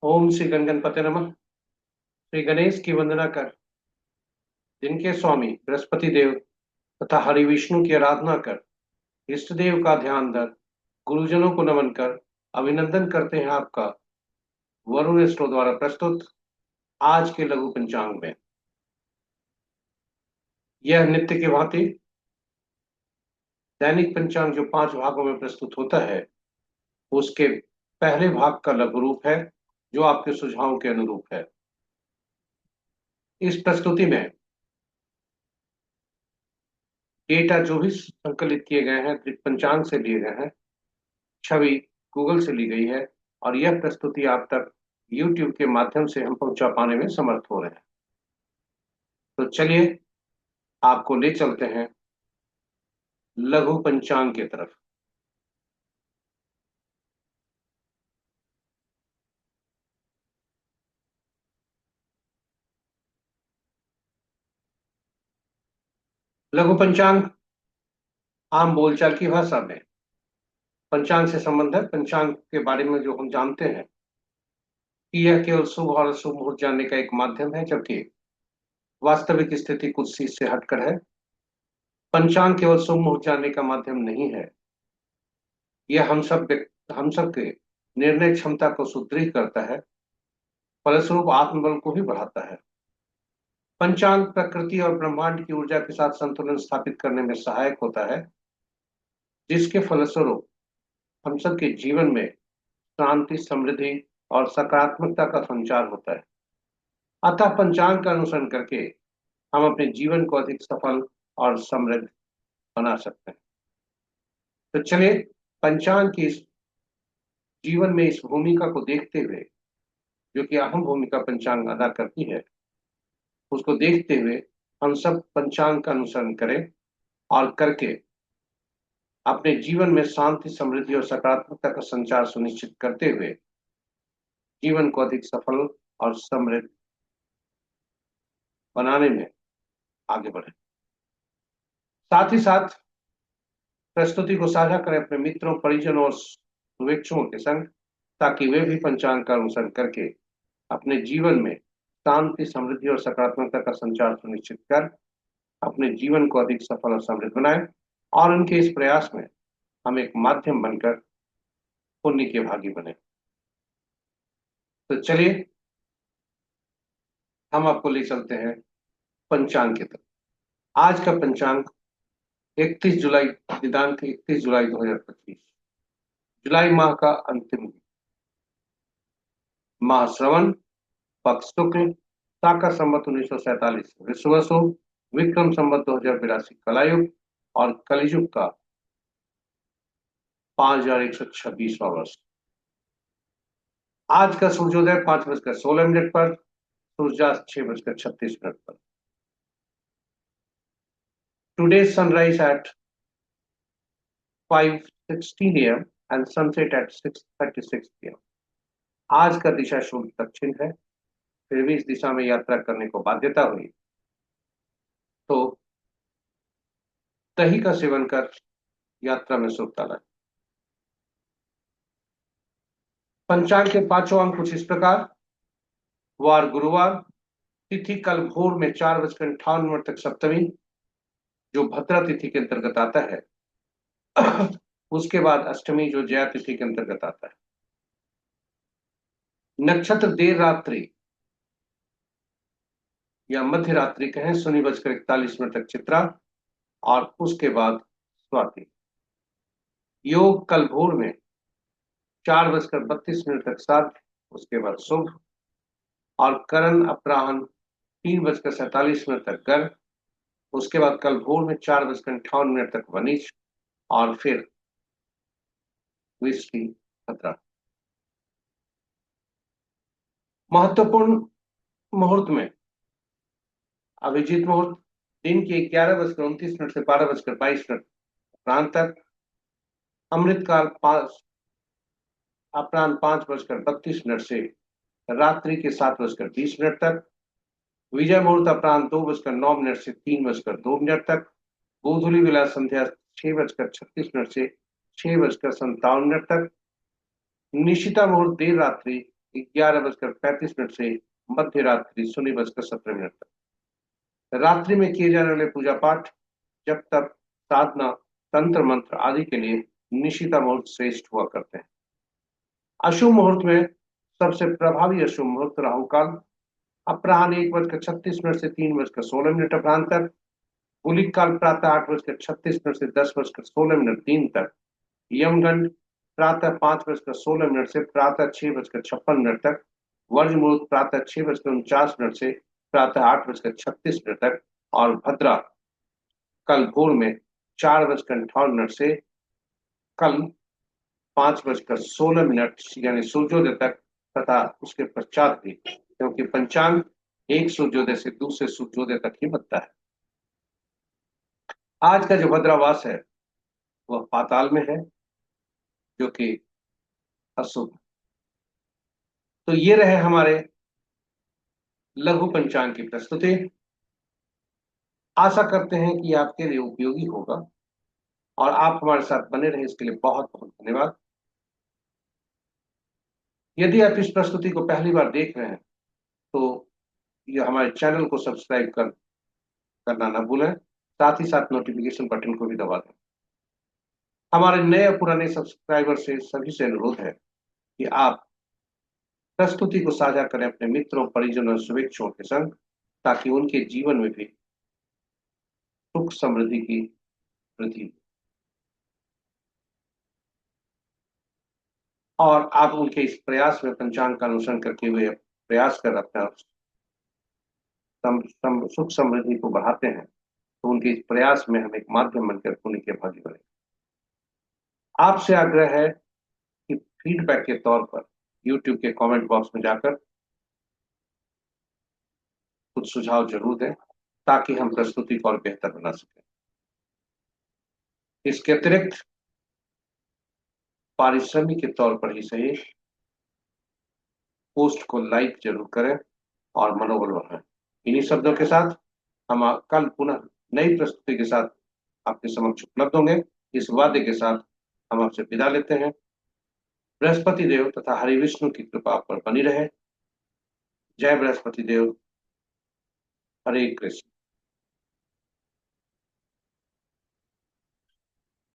ओम श्री गणगणपते नमः। श्री गणेश की वंदना कर, जिनके स्वामी बृहस्पति देव तथा हरि विष्णु की आराधना कर, इष्ट देव का ध्यान धर, गुरुजनों को नमन कर, अभिनंदन करते हैं आपका वरुण स्टो द्वारा प्रस्तुत आज के लघु पंचांग में। यह नित्य की भांति दैनिक पंचांग जो 5 भागों में प्रस्तुत होता है, उसके पहले भाग का लघु रूप है, जो आपके सुझावों के अनुरूप है। इस प्रस्तुति में डेटा जो भी संकलित किए गए हैं पंचांग से लिए गए हैं, छवि गूगल से ली गई है, और यह प्रस्तुति आप तक YouTube के माध्यम से हम पहुंचा पाने में समर्थ हो रहे हैं। तो चलिए आपको ले चलते हैं लघु पंचांग की तरफ। लघु पंचांग आम बोलचाल की भाषा में पंचांग से संबंध है। पंचांग के बारे में जो हम जानते हैं कि यह केवल शुभ और अशुभ मुहूर्त जानने का एक माध्यम है, जबकि वास्तविक स्थिति कुछ चीज से हटकर है। पंचांग केवल शुभ मुहूर्त जानने का माध्यम नहीं है, यह हम सब के निर्णय क्षमता को सुदृढ़ करता है, फलस्वरूप आत्मबल को भी बढ़ाता है। पंचांग प्रकृति और ब्रह्मांड की ऊर्जा के साथ संतुलन स्थापित करने में सहायक होता है, जिसके फलस्वरूप हम सबके जीवन में शांति, समृद्धि और सकारात्मकता का संचार होता है। अतः पंचांग का अनुसरण करके हम अपने जीवन को अधिक सफल और समृद्ध बना सकते हैं। तो चलिए पंचांग की इस जीवन में इस भूमिका को देखते हुए, जो कि अहम भूमिका पंचांग अदा करती है, उसको देखते हुए हम सब पंचांग का अनुसरण करें और करके अपने जीवन में शांति, समृद्धि और सकारात्मकता का संचार सुनिश्चित करते हुए जीवन को अधिक सफल और समृद्ध बनाने में आगे बढ़े। साथ ही साथ प्रस्तुति को साझा करें अपने मित्रों, परिजनों और शुभेच्छुओं के संग, ताकि वे भी पंचांग का अनुसरण करके अपने जीवन में शांति, समृद्धि और सकारात्मकता का संचार सुनिश्चित कर अपने जीवन को अधिक सफल और समृद्ध बनाए, और उनके इस प्रयास में हम एक माध्यम बनकर पुण्य के भागी बने। तो चलिए हम आपको ले चलते हैं पंचांग की तरफ। आज का पंचांग 31 जुलाई, दिनांक 31 जुलाई 2025, जुलाई माह का अंतिम माह, श्रवण पक्ष शुक्ल, शाका संवत 1947, विश्वसु विक्रम संवत 2082 कलायुग, और कलियुग का 5126वां वर्ष। आज का सूर्योदय 5:16 पर, सूर्यास्त 6:36 पर। Today's sunrise at 5:16 a.m. and sunset at 6:36 p.m. आज का दिशा शुभ दक्षिण है, फिर भी इस दिशा में यात्रा करने को बाध्यता हुई तो दही का सेवन कर यात्रा में शुभता लाए। पंचांग के 5 अंक कुछ इस प्रकार। वार गुरुवार, तिथि कल भोर में 4:58 तक सप्तमी, जो भद्रा तिथि के अंतर्गत आता है। उसके बाद अष्टमी, जो जया तिथि के अंतर्गत आता है। नक्षत्र देर रात्रि या मध्य रात्रि कहें, 0:41 तक चित्रा, और उसके बाद स्वाति। योग कल भोर में 4:32 तक श्राद्ध, उसके बाद शुभ, और करण अपराह्न 3:47 तक गर्भ, उसके बाद कल भोर में 4:58 तक वनिज, और फिर विष्टि खतरा। महत्वपूर्ण मुहूर्त में अभिजीत मुहूर्त दिन के 11:29 से 12:22 अपराह्न तक। अमृतकाल अपराह्न 5:32 से रात्रि के 7:20 तक। विजय मुहूर्त अपराह्न 2:09 से 3:02 तक। गोधूली विला संध्या 6:36 से 6:57 तक। निशिता मुहूर्त देर रात्रि 11:35 से मध्य रात्रि 0:17 तक। रात्रि में किए जाने वाले पूजा पाठ, जब तक, साधना, तंत्र मंत्र आदि के लिए निशिता मुहूर्त श्रेष्ठ हुआ करते हैं। अशुभ मुहूर्त में सबसे प्रभावी अशुभ मुहूर्त राहु काल अपराह्न 1:36 से 3:16 अपरांतर, गुलिक काल प्रातः 8:36 से 10:16 दिन तक, यमगंड प्रातः 5:16 से प्रातः 6:56 तक, वर्ज मुहूर्त प्रातः 6:49 से प्रातः 8:36 तक, और भद्रा कल भोर में 4:58 से कल 5:16 यानी सूर्योदय तक, तथा उसके पश्चात भी, क्योंकि पंचांग एक सूर्योदय से दूसरे सूर्योदय तक ही बनता है। आज का जो भद्रावास है वह पाताल में है, जो कि अशुभ। तो ये रहे हमारे लघु पंचांग की प्रस्तुति। आशा करते हैं कि आपके लिए उपयोगी होगा, और आप हमारे साथ बने रहे इसके लिए बहुत बहुत धन्यवाद। यदि आप इस प्रस्तुति को पहली बार देख रहे हैं तो यह हमारे चैनल को सब्सक्राइब करना ना भूलें, साथ ही साथ नोटिफिकेशन बटन को भी दबा दें। हमारे नए और पुराने सब्सक्राइबर से सभी से अनुरोध है कि आप प्रस्तुति को साझा करें अपने मित्रों, परिजनों और शुभेच्छुओं के संग, ताकि उनके जीवन में भी सुख समृद्धि की वृद्धि, और आप उनके इस प्रयास में पंचांग का अनुसरण करके हुए प्रयास कर अपना सुख समृद्धि को बढ़ाते हैं, तो उनके इस प्रयास में हम एक माध्यम बनकर पुण्य के भागी बने। आपसे आग्रह है कि फीडबैक के तौर पर YouTube के कमेंट बॉक्स में जाकर कुछ सुझाव जरूर दें, ताकि हम प्रस्तुति को और बेहतर बना सकें। इसके अतिरिक्त पारिश्रमिक के तौर पर ही सही, पोस्ट को लाइक जरूर करें और मनोबल बढ़ाएं। इन्हीं शब्दों के साथ हम कल पुनः नई प्रस्तुति के साथ आपके समक्ष उपलब्ध होंगे। इस वादे के साथ हम आपसे विदा लेते हैं। बृहस्पति देव तथा हरि विष्णु की कृपा आप पर बनी रहे। जय बृहस्पति देव। हरे कृष्ण।